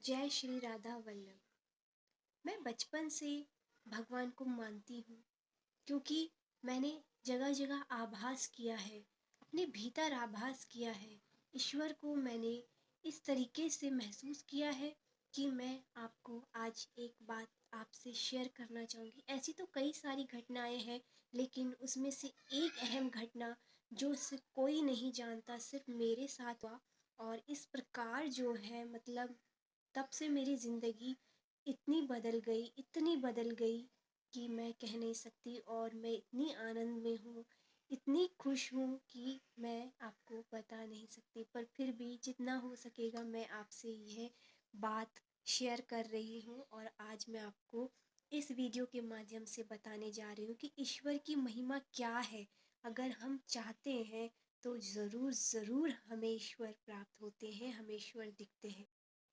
जय श्री राधा वल्लभ। मैं बचपन से भगवान को मानती हूँ क्योंकि मैंने जगह जगह आभास किया है, अपने भीतर आभास किया है। ईश्वर को मैंने इस तरीके से महसूस किया है कि मैं आपको आज एक बात आपसे शेयर करना चाहूँगी। ऐसी तो कई सारी घटनाएं हैं, लेकिन उसमें से एक अहम घटना जो सिर्फ कोई नहीं जानता, सिर्फ मेरे साथ हुआ। और इस प्रकार जो है मतलब तब से मेरी ज़िंदगी इतनी बदल गई, इतनी बदल गई कि मैं कह नहीं सकती। और मैं इतनी आनंद में हूँ, इतनी खुश हूँ कि मैं आपको बता नहीं सकती। पर फिर भी जितना हो सकेगा मैं आपसे यह बात शेयर कर रही हूँ और आज मैं आपको इस वीडियो के माध्यम से बताने जा रही हूँ कि ईश्वर की महिमा क्या है। अगर हम चाहते हैं तो ज़रूर ज़रूर हमें ईश्वर प्राप्त होते हैं, हमें ईश्वर दिखते हैं।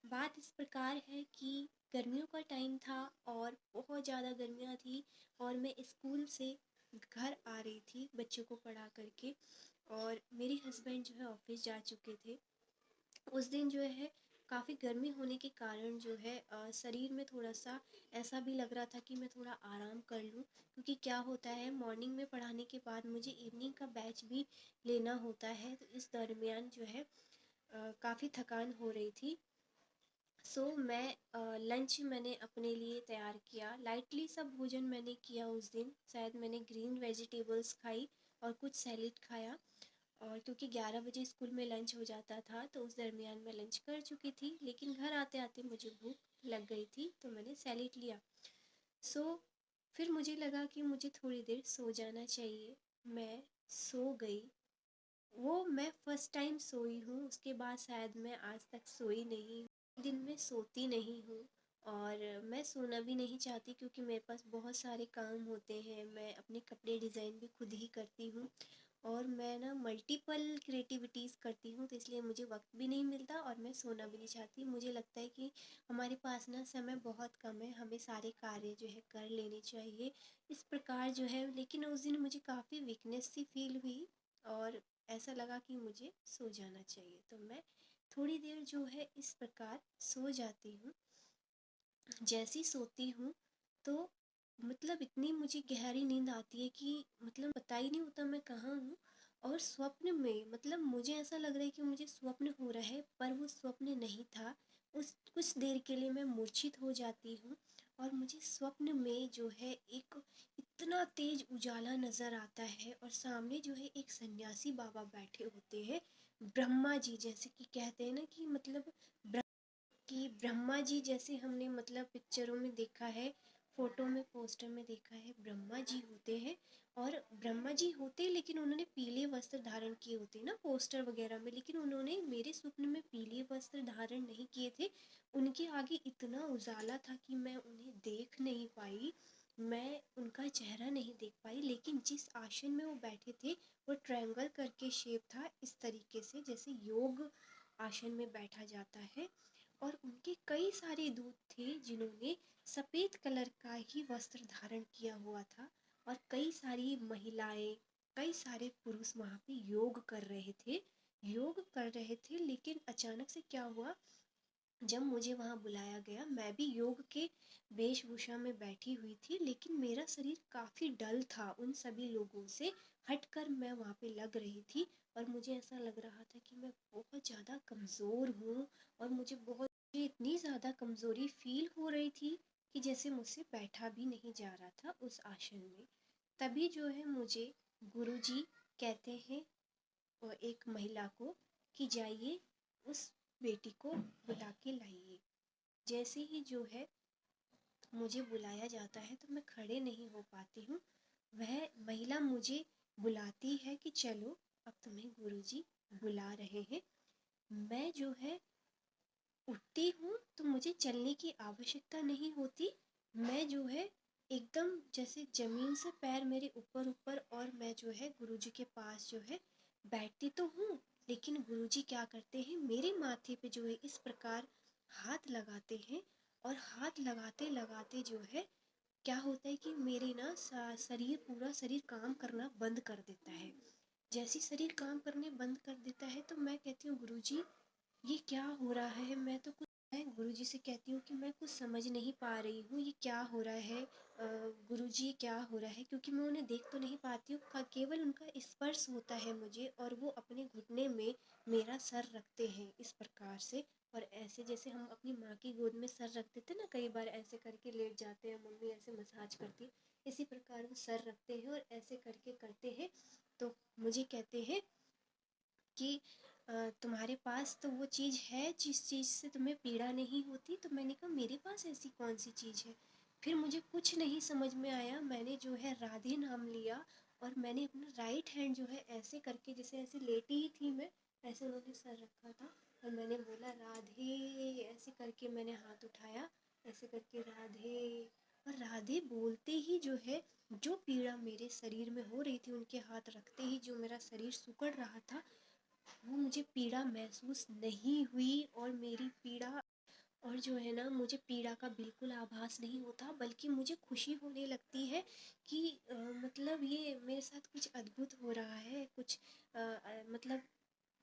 बात इस प्रकार है कि गर्मियों का टाइम था और बहुत ज़्यादा गर्मियाँ थी और मैं स्कूल से घर आ रही थी बच्चों को पढ़ा करके। और मेरे हस्बैंड जो है ऑफिस जा चुके थे। उस दिन जो है काफ़ी गर्मी होने के कारण जो है शरीर में थोड़ा सा ऐसा भी लग रहा था कि मैं थोड़ा आराम कर लूं, क्योंकि क्या होता है मॉर्निंग में पढ़ाने के बाद मुझे इवनिंग का बैच भी लेना होता है। तो इस दरमियान जो है काफ़ी थकान हो रही थी। मैं लंच मैंने अपने लिए तैयार किया। लाइटली सब भोजन मैंने किया उस दिन। शायद मैंने ग्रीन वेजिटेबल्स खाई और कुछ सैलेड खाया। और क्योंकि 11 बजे स्कूल में लंच हो जाता था तो उस दरमियान मैं लंच कर चुकी थी, लेकिन घर आते आते मुझे भूख लग गई थी तो मैंने सैलेड लिया। सो फिर मुझे लगा कि मुझे थोड़ी देर सो जाना चाहिए। मैं सो गई। वो मैं फ़र्स्ट टाइम सोई हूँ, उसके बाद शायद मैं आज तक सोई नहीं। दिन में सोती नहीं हूँ और मैं सोना भी नहीं चाहती क्योंकि मेरे पास बहुत सारे काम होते हैं। मैं अपने कपड़े डिज़ाइन भी खुद ही करती हूँ और मैं ना मल्टीपल क्रिएटिविटीज़ करती हूँ, तो इसलिए मुझे वक्त भी नहीं मिलता और मैं सोना भी नहीं चाहती। मुझे लगता है कि हमारे पास ना समय बहुत कम है, हमें सारे कार्य जो है कर लेने चाहिए इस प्रकार जो है। लेकिन उस दिन मुझे काफ़ी वीकनेस सी फील हुई और ऐसा लगा कि मुझे सो जाना चाहिए, तो मैं थोड़ी देर जो है इस प्रकार सो जाती हूँ। जैसी सोती हूँ तो मतलब इतनी मुझे गहरी नींद आती है कि मतलब पता ही नहीं होता मैं कहाँ हूँ। और स्वप्न में मतलब मुझे ऐसा लग रहा है कि मुझे स्वप्न हो रहा है, पर वो स्वप्न नहीं था। उस कुछ देर के लिए मैं मूर्छित हो जाती हूँ और मुझे स्वप्न में जो है एक इतना तेज उजाला नज़र आता है और सामने जो है एक सन्यासी बाबा बैठे होते हैं, ब्रह्मा जी जैसे कि कहते हैं ना कि मतलब कि ब्रह्मा जी जैसे हमने मतलब पिक्चरों में देखा है, फोटो में पोस्टर में देखा है ब्रह्मा जी होते हैं। और ब्रह्मा जी होते लेकिन उन्होंने पीले वस्त्र धारण किए होते हैं ना पोस्टर वगैरह में, लेकिन उन्होंने मेरे स्वप्न में पीले वस्त्र धारण नहीं किए थे। उनके आगे इतना उजाला था कि मैं उन्हें देख नहीं पाई, मैं उनका चेहरा नहीं देख पाई। लेकिन जिस आसन में वो बैठे थे वो ट्रायंगल करके शेप था, इस तरीके से जैसे योग आसन में बैठा जाता है। और उनके कई सारे दूत थे जिन्होंने सफ़ेद कलर का ही वस्त्र धारण किया हुआ था। और कई सारी महिलाएं, कई सारे पुरुष वहाँ पे योग कर रहे थे, लेकिन अचानक से क्या हुआ, जब मुझे वहाँ बुलाया गया मैं भी योग के वेशभूषा में बैठी हुई थी, लेकिन मेरा शरीर काफ़ी डल था, उन सभी लोगों से हटकर मैं वहाँ पे लग रही थी। और मुझे ऐसा लग रहा था कि मैं बहुत ज़्यादा कमज़ोर हूँ और मुझे इतनी ज़्यादा कमज़ोरी फील हो रही थी कि जैसे मुझसे बैठा भी नहीं जा रहा था उस आसन में। तभी जो है मुझे गुरुजी कहते हैं और एक महिला को कि जाइए उस बेटी को बुला के लाइए। जैसे ही जो है मुझे बुलाया जाता है तो मैं खड़े नहीं हो पाती हूँ। वह महिला मुझे बुलाती है कि चलो अब तुम्हें गुरुजी बुला रहे हैं। मैं जो है उठती हूँ तो मुझे चलने की आवश्यकता नहीं होती। मैं जो है एकदम जैसे ज़मीन से पैर मेरे ऊपर ऊपर और मैं जो है गुरुजी के पास जो है बैठती तो हूँ, लेकिन गुरुजी क्या करते हैं मेरे माथे पे जो है इस प्रकार हाथ लगाते हैं। और हाथ लगाते लगाते जो है क्या होता है कि मेरे ना शरीर पूरा शरीर काम करना बंद कर देता है। जैसे ही शरीर काम करने बंद कर देता है तो मैं कहती हूँ गुरुजी ये क्या हो रहा है, मैं तो कुछ है। गुरु गुरुजी से कहती हूँ कि मैं कुछ समझ नहीं पा रही हूँ, ये क्या हो रहा है, गुरुजी क्या हो रहा है, क्योंकि मैं उन्हें देख तो नहीं पाती हूँ, केवल उनका स्पर्श होता है मुझे, और वो अपने घुटने में मेरा सर रखते हैं इस प्रकार से। और ऐसे जैसे हम अपनी माँ की गोद में सर रख देते ना, कई बार ऐसे करके लेट जाते हैं, मम्मी ऐसे मसाज करती है, इसी प्रकार वो सर रखते हैं और ऐसे करके करते हैं। तो मुझे कहते हैं कि तुम्हारे पास तो वो चीज़ है जिस चीज़ से तुम्हें पीड़ा नहीं होती। तो मैंने कहा मेरे पास ऐसी कौन सी चीज़ है। फिर मुझे कुछ नहीं समझ में आया, मैंने जो है राधे नाम लिया, और मैंने अपना राइट हैंड जो है ऐसे करके, जैसे ऐसे लेटी ही थी मैं, ऐसे उन्होंने सर रखा था, और मैंने बोला राधे, ऐसे करके मैंने हाथ उठाया, ऐसे करके राधे। और राधे बोलते ही जो है, जो पीड़ा मेरे शरीर में हो रही थी, उनके हाथ रखते ही जो मेरा शरीर सिकुड़ रहा था, वो मुझे पीड़ा महसूस नहीं हुई। और मेरी पीड़ा, और जो है ना, मुझे पीड़ा का बिल्कुल आभास नहीं होता, बल्कि मुझे खुशी होने लगती है कि मतलब ये मेरे साथ कुछ अद्भुत हो रहा है, कुछ मतलब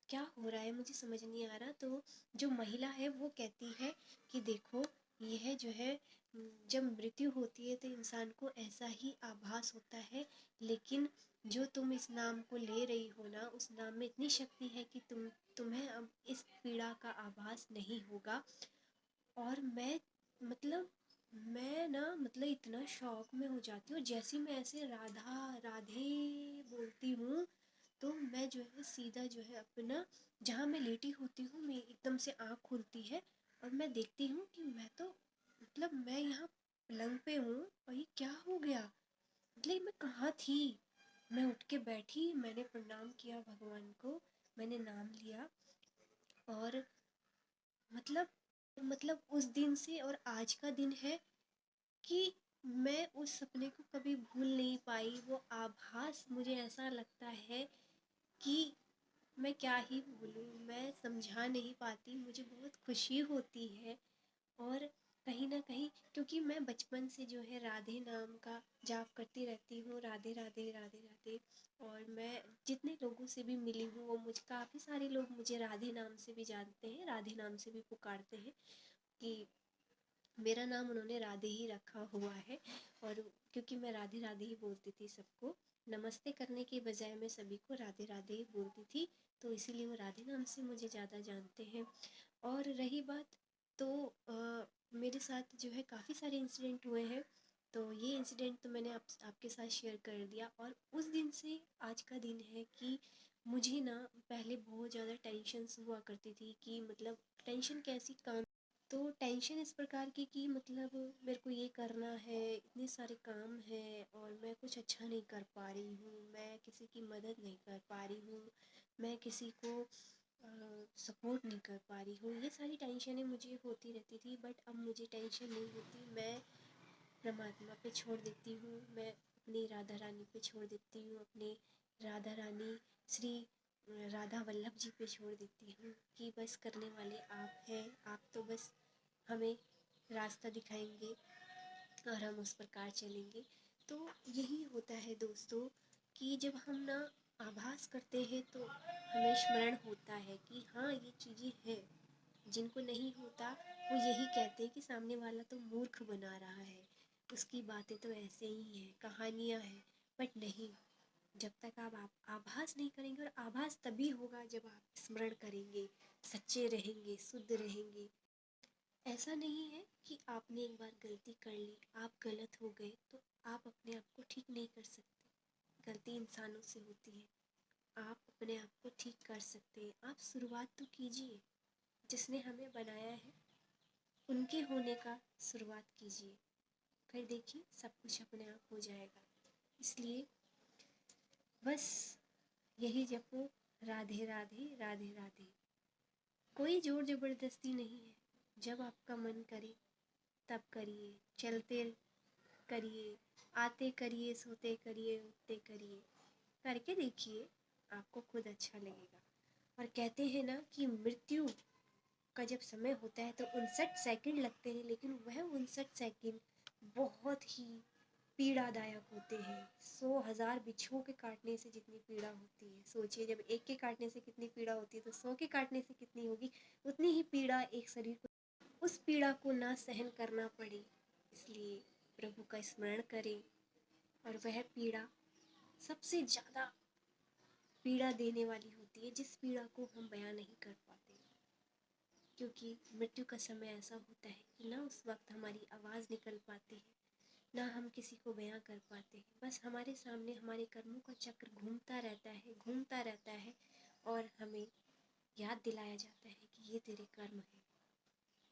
क्या हो रहा है मुझे समझ नहीं आ रहा। तो जो महिला है वो कहती है कि देखो, यह जो है, जब मृत्यु होती है तो इंसान को ऐसा ही आभास होता है, लेकिन जो तुम इस नाम को ले रही हो ना, उस नाम में इतनी शक्ति है कि तुम्हें अब इस पीड़ा का आभास नहीं होगा। और मतलब मैं ना, मतलब इतना शौक में हो जाती हूँ, जैसे मैं ऐसे राधा राधे बोलती हूँ, तो मैं जो है सीधा जो है अपना, जहाँ मैं लेटी होती हूँ, मैं एकदम से आँख खुलती है, और मैं देखती हूँ कि मैं तो, मतलब मैं यहाँ पलंग पे हूँ, और ये क्या हो गया, मतलब मैं कहाँ थी। मैं उठ के बैठी, मैंने प्रणाम किया भगवान को, मैंने नाम लिया, और मतलब उस दिन से और आज का दिन है कि मैं उस सपने को कभी भूल नहीं पाई। वो आभास मुझे ऐसा लगता है कि मैं क्या ही बोलूँ, मैं समझा नहीं पाती, मुझे बहुत खुशी होती है। और कहीं न कहीं, क्योंकि मैं बचपन से जो है राधे नाम का जाप करती रहती हूँ, राधे राधे राधे राधे। और मैं जितने लोगों से भी मिली हूँ, वो मुझे काफ़ी सारे लोग मुझे राधे नाम से भी जानते हैं, राधे नाम से भी पुकारते हैं, कि मेरा नाम उन्होंने राधे ही रखा हुआ है। और क्योंकि मैं राधे राधे ही बोलती थी सबको, नमस्ते करने के बजाय मैं सभी को राधे राधे ही बोलती थी, तो इसीलिए वो राधे नाम से मुझे ज़्यादा जानते हैं। और रही बात, तो मेरे साथ जो है काफ़ी सारे इंसिडेंट हुए हैं, तो ये इंसिडेंट तो मैंने आपके साथ शेयर कर दिया। और उस दिन से आज का दिन है कि मुझे ना, पहले बहुत ज़्यादा टेंशन्स हुआ करती थी, कि मतलब टेंशन कैसी, काम, तो टेंशन इस प्रकार की कि मतलब मेरे को ये करना है, इतने सारे काम हैं, और मैं कुछ अच्छा नहीं कर पा रही हूँ, मैं किसी की मदद नहीं कर पा रही हूँ, मैं किसी को सपोर्ट नहीं कर पा रही हूँ, ये सारी टेंशनें मुझे होती रहती थी। बट अब मुझे टेंशन नहीं होती, मैं परमात्मा पे छोड़ देती हूँ, मैं अपनी राधा रानी पे छोड़ देती हूँ, अपने राधा रानी श्री राधा वल्लभ जी पे छोड़ देती हूँ, कि बस करने वाले आप हैं, आप तो बस हमें रास्ता दिखाएंगे और हम उस प्रकार चलेंगे। तो यही होता है दोस्तों, कि जब हम ना आभास करते हैं, तो हमें स्मरण होता है कि हाँ, ये चीज़ें हैं। जिनको नहीं होता, वो यही कहते हैं कि सामने वाला तो मूर्ख बना रहा है, उसकी बातें तो ऐसे ही हैं, कहानियाँ हैं। बट नहीं, जब तक आप आभास नहीं करेंगे, और आभास तभी होगा जब आप स्मरण करेंगे, सच्चे रहेंगे, शुद्ध रहेंगे। ऐसा नहीं है कि आपने एक बार गलती कर ली, आप गलत हो गए, तो आप अपने आप को ठीक नहीं कर सकते। गलती इंसानों से होती है, आप अपने आप को ठीक कर सकते हैं। आप शुरुआत तो कीजिए, जिसने हमें बनाया है उनके होने का शुरुआत कीजिए, फिर देखिए सब कुछ अपने आप हो जाएगा। इसलिए बस यही जपो, राधे राधे राधे राधे। कोई जोर ज़बरदस्ती नहीं है, जब आपका मन करे तब करिए, चलते करिए, आते करिए, सोते करिए, उठते करिए, करके देखिए, आपको खुद अच्छा लगेगा। और कहते हैं ना कि मृत्यु का जब समय होता है तो 59 सेकंड लगते हैं, लेकिन वह 59 सेकंड बहुत ही पीड़ादायक होते हैं। 100,000 बिच्छुओं के काटने से जितनी पीड़ा होती है, सोचिए जब एक के काटने से कितनी पीड़ा होती है, तो 100 के काटने से कितनी होगी, उतनी ही पीड़ा एक शरीर को उस पीड़ा को ना सहन करना पड़े, इसलिए प्रभु का स्मरण करें। और वह पीड़ा सबसे ज़्यादा पीड़ा देने वाली होती है, जिस पीड़ा को हम बयां नहीं कर पाते, क्योंकि मृत्यु का समय ऐसा होता है कि ना उस वक्त हमारी आवाज़ निकल पाती है, ना हम किसी को बयां कर पाते हैं। बस हमारे सामने हमारे कर्मों का चक्र घूमता रहता है और हमें याद दिलाया जाता है कि ये तेरे कर्म हैं।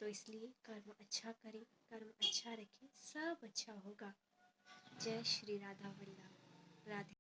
तो इसलिए कर्म अच्छा करें, कर्म अच्छा रखें, सब अच्छा होगा। जय श्री राधा वल्लभ। राधे।